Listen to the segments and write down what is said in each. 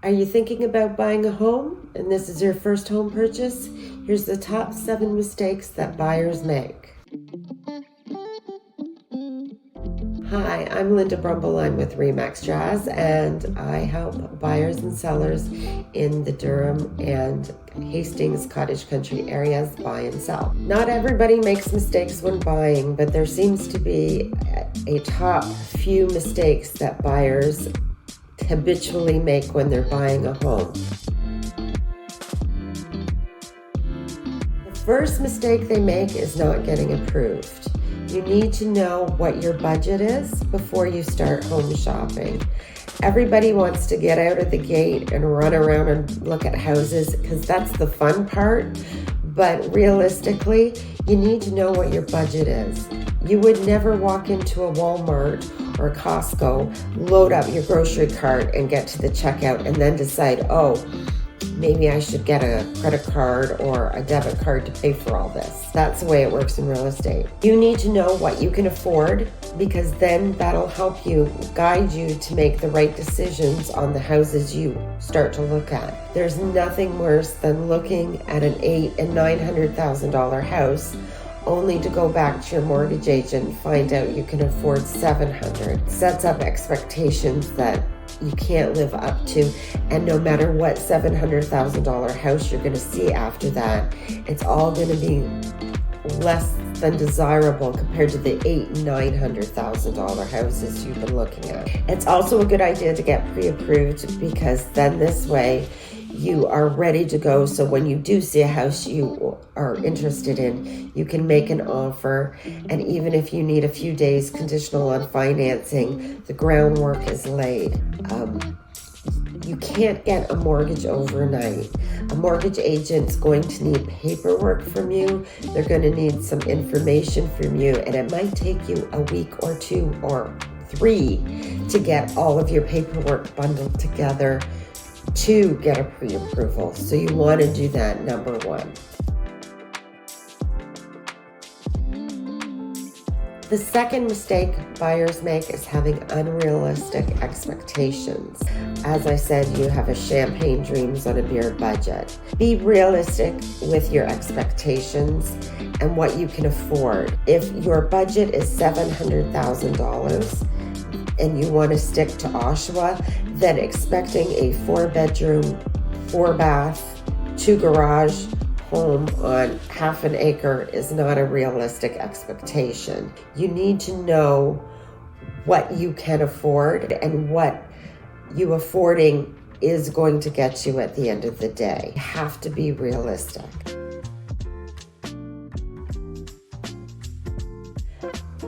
Are you thinking about buying a home and this is your first home purchase? Here's the top 7 mistakes that buyers make. Hi, I'm Linda Brumble. I'm with Remax Jazz, and I help buyers and sellers in the Durham and Hastings cottage country areas buy and sell. Not everybody makes mistakes when buying, but there seems to be a top few mistakes that buyers habitually make when they're buying a home. The first mistake they make is not getting approved. You need to know what your budget is before you start home shopping. Everybody wants to get out of the gate and run around and look at houses because that's the fun part. But realistically, you need to know what your budget is. You would never walk into a Walmart or a Costco, load up your grocery cart and get to the checkout and then decide, oh, maybe I should get a credit card or a debit card to pay for all this. That's the way it works in real estate. You need to know what you can afford, because then that'll help you, guide you to make the right decisions on the houses you start to look at. There's nothing worse than looking at an $800,000 and $900,000 house only to go back to your mortgage agent and find out you can afford $700,000. Sets up expectations that you can't live up to, and no matter what $700,000 house you're going to see after that, it's all going to be less than desirable compared to the $800,000 and $900,000 houses you've been looking at. It's also a good idea to get pre-approved, because then this way you are ready to go. So when you do see a house you are interested in, you can make an offer. And even if you need a few days conditional on financing, the groundwork is laid. You can't get a mortgage overnight. A mortgage agent's going to need paperwork from you. They're going to need some information from you, and it might take you a week or 2 or 3 to get all of your paperwork bundled together to get a pre-approval. So you want to do that, number 1. The second mistake buyers make is having unrealistic expectations. As I said, you have a champagne dreams on a beer budget. Be realistic with your expectations and what you can afford. If your budget is $700,000 and you want to stick to Oshawa, then expecting a 4-bedroom, 4-bath, 2-garage home on half an acre is not a realistic expectation. You need to know what you can afford and what you affording is going to get you at the end of the day. You have to be realistic.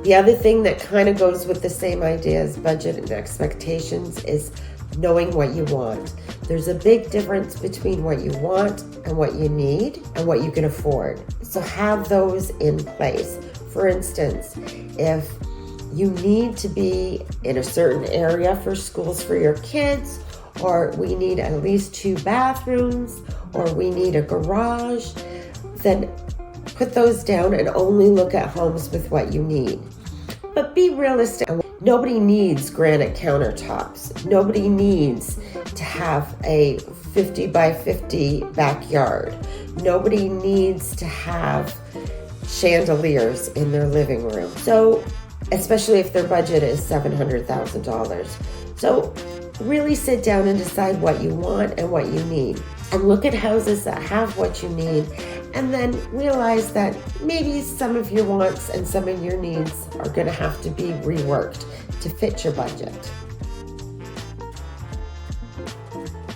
The other thing that kind of goes with the same idea as budget and expectations is knowing what you want. There's a big difference between what you want and what you need and what you can afford. So have those in place. For instance, if you need to be in a certain area for schools for your kids, or we need at least 2 bathrooms, or we need a garage, then put those down and only look at homes with what you need. But be realistic. Nobody needs granite countertops. Nobody needs to have a 50 by 50 backyard. Nobody needs to have chandeliers in their living room. So, especially if their budget is $700,000. So, really sit down and decide what you want and what you need. And look at houses that have what you need, and then realize that maybe some of your wants and some of your needs are going to have to be reworked to fit your budget.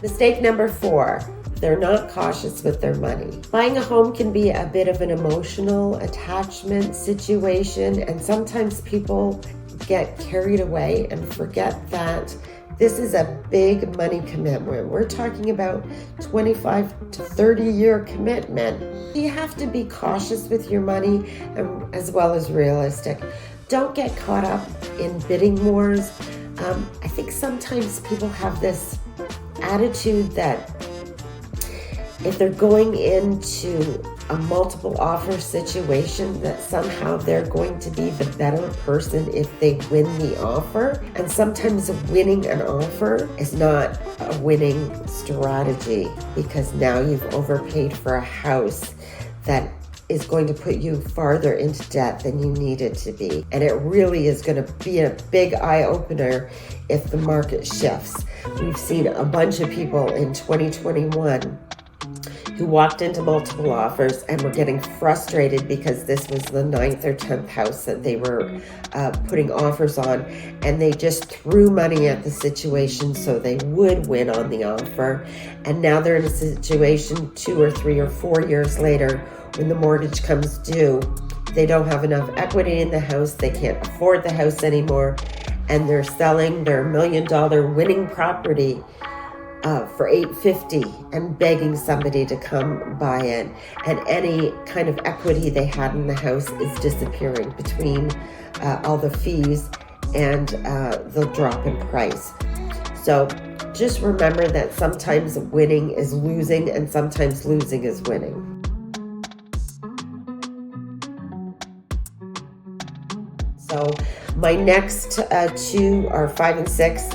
Mistake number 4, they're not cautious with their money. Buying a home can be a bit of an emotional attachment situation, and sometimes people get carried away and forget that this is a big money commitment. We're talking about 25 to 30-year commitment. You have to be cautious with your money as well as realistic. Don't get caught up in bidding wars. I think sometimes people have this attitude that if they're going into a multiple offer situation that somehow they're going to be the better person if they win the offer. And sometimes winning an offer is not a winning strategy, because now you've overpaid for a house that is going to put you farther into debt than you needed to be. And it really is going to be a big eye-opener if the market shifts. We've seen a bunch of people in 2021 who walked into multiple offers and were getting frustrated because this was the 9th or 10th house that they were putting offers on, and they just threw money at the situation so they would win on the offer. And now they're in a situation 2 or 3 or 4 years later, when the mortgage comes due, they don't have enough equity in the house, they can't afford the house anymore, and they're selling their $1 million winning property for $850 and begging somebody to come buy it. And any kind of equity they had in the house is disappearing between all the fees and the drop in price. So just remember that sometimes winning is losing and sometimes losing is winning. So my next two are 5 and 6.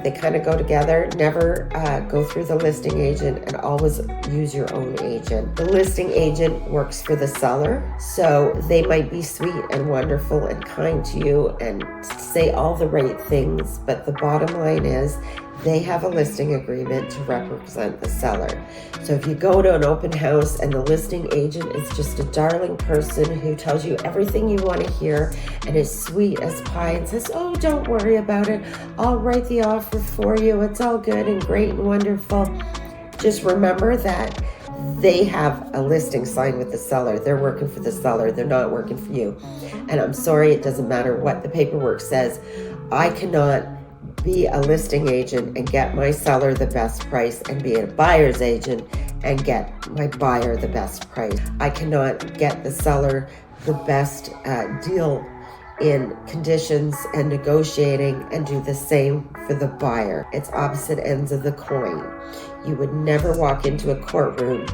They kind of go together. Never go through the listing agent, and always use your own agent. The listing agent works for the seller, so they might be sweet and wonderful and kind to you and say all the right things, but the bottom line is they have a listing agreement to represent the seller. So if you go to an open house and the listing agent is just a darling person who tells you everything you want to hear and is sweet as pie and says, oh, don't worry about it, I'll write the offer for you, it's all good and great and wonderful, just remember that they have a listing signed with the seller. They're working for the seller. They're not working for you. And I'm sorry, it doesn't matter what the paperwork says. I cannot be a listing agent and get my seller the best price and be a buyer's agent and get my buyer the best price. I cannot get the seller the best deal in conditions and negotiating and do the same for the buyer. It's opposite ends of the coin. You would never walk into a courtroom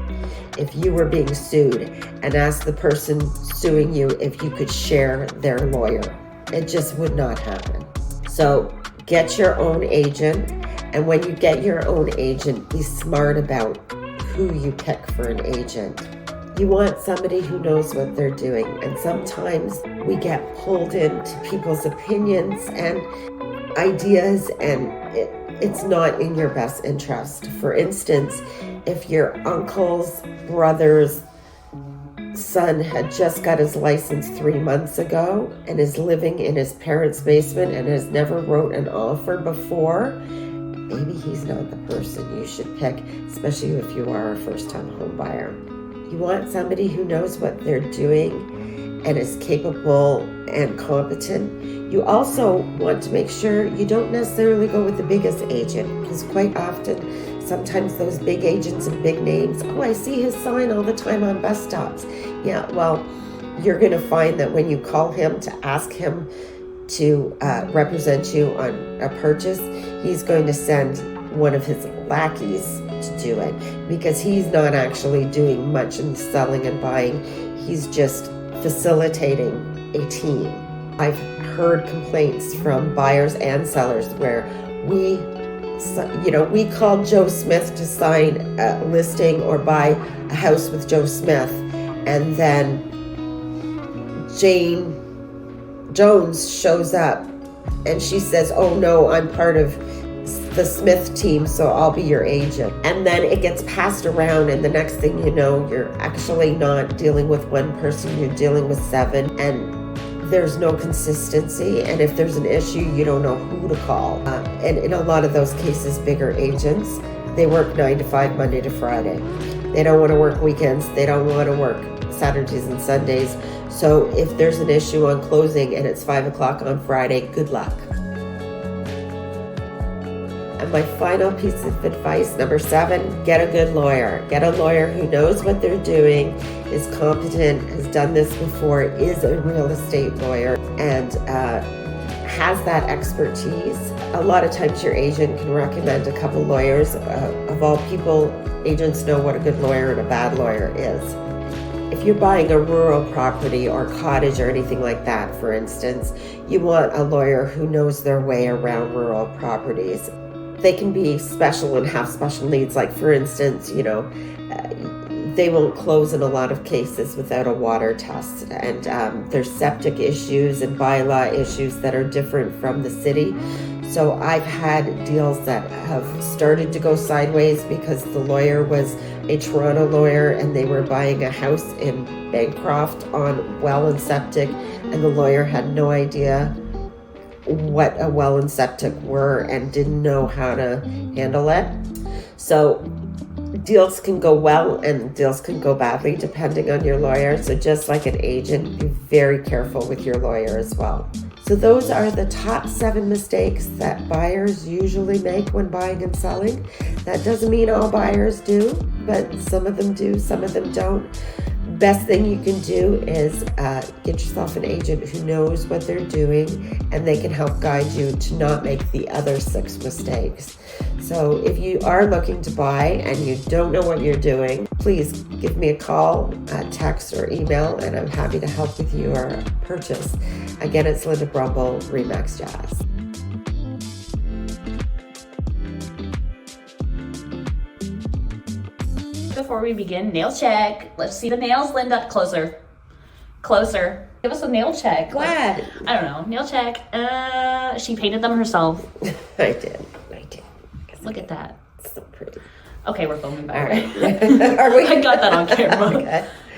if you were being sued and ask the person suing you if you could share their lawyer. It just would not happen. So get your own agent, and when you get your own agent, be smart about who you pick for an agent. You want somebody who knows what they're doing, and sometimes we get pulled into people's opinions and ideas, and it's not in your best interest. For instance, if your uncle's brother's son had just got his license 3 months ago and is living in his parents' basement and has never wrote an offer before, maybe he's not the person you should pick, especially if you are a first-time home buyer. You want somebody who knows what they're doing and is capable and competent. You also want to make sure you don't necessarily go with the biggest agent, because quite often sometimes those big agents and big names, oh, I see his sign all the time on bus stops. Yeah, well, you're going to find that when you call him to ask him to represent you on a purchase, he's going to send one of his lackeys to do it, because he's not actually doing much in selling and buying. He's just facilitating a team. I've heard complaints from buyers and sellers where we called Joe Smith to sign a listing or buy a house with Joe Smith, and then Jane Jones shows up and she says, oh no, I'm part of the Smith team, so I'll be your agent. And then it gets passed around, and the next thing you know, you're actually not dealing with one person, you're dealing with 7, and there's no consistency, and if there's an issue, you don't know who to call. And in a lot of those cases, bigger agents, they work 9 to 5, Monday to Friday. They don't want to work weekends. They don't want to work Saturdays and Sundays. So if there's an issue on closing and it's 5 o'clock on Friday, good luck. And my final piece of advice, number 7, get a good lawyer. Get a lawyer who knows what they're doing, is competent, has done this before, is a real estate lawyer, and has that expertise. A lot of times your agent can recommend a couple lawyers. Of all people, agents know what a good lawyer and a bad lawyer is. If you're buying a rural property or cottage or anything like that, for instance, you want a lawyer who knows their way around rural properties. They can be special and have special needs. Like, for instance, they won't close in a lot of cases without a water test. And there's septic issues and bylaw issues that are different from the city. So I've had deals that have started to go sideways because the lawyer was a Toronto lawyer and they were buying a house in Bancroft on well and septic, and the lawyer had no idea what a well and septic were and didn't know how to handle it. So deals can go well and deals can go badly depending on your lawyer. So just like an agent, be very careful with your lawyer as well. So those are the top 7 mistakes that buyers usually make when buying and selling. That doesn't mean all buyers do, but some of them do, some of them don't. Best thing you can do is get yourself an agent who knows what they're doing, and they can help guide you to not make the other 6 mistakes. So if you are looking to buy and you don't know what you're doing, please give me a call, text, or email, and I'm happy to help with your purchase. Again, it's Linda Brumble, Remax Jazz. Before we begin, nail check. Let's see the nails, Linda. Closer. Give us a nail check. What? I don't know. Nail check. She painted them herself. I did. Look at that. It's so pretty. Okay, we're filming back. All right. Are we? I got that on camera. Okay.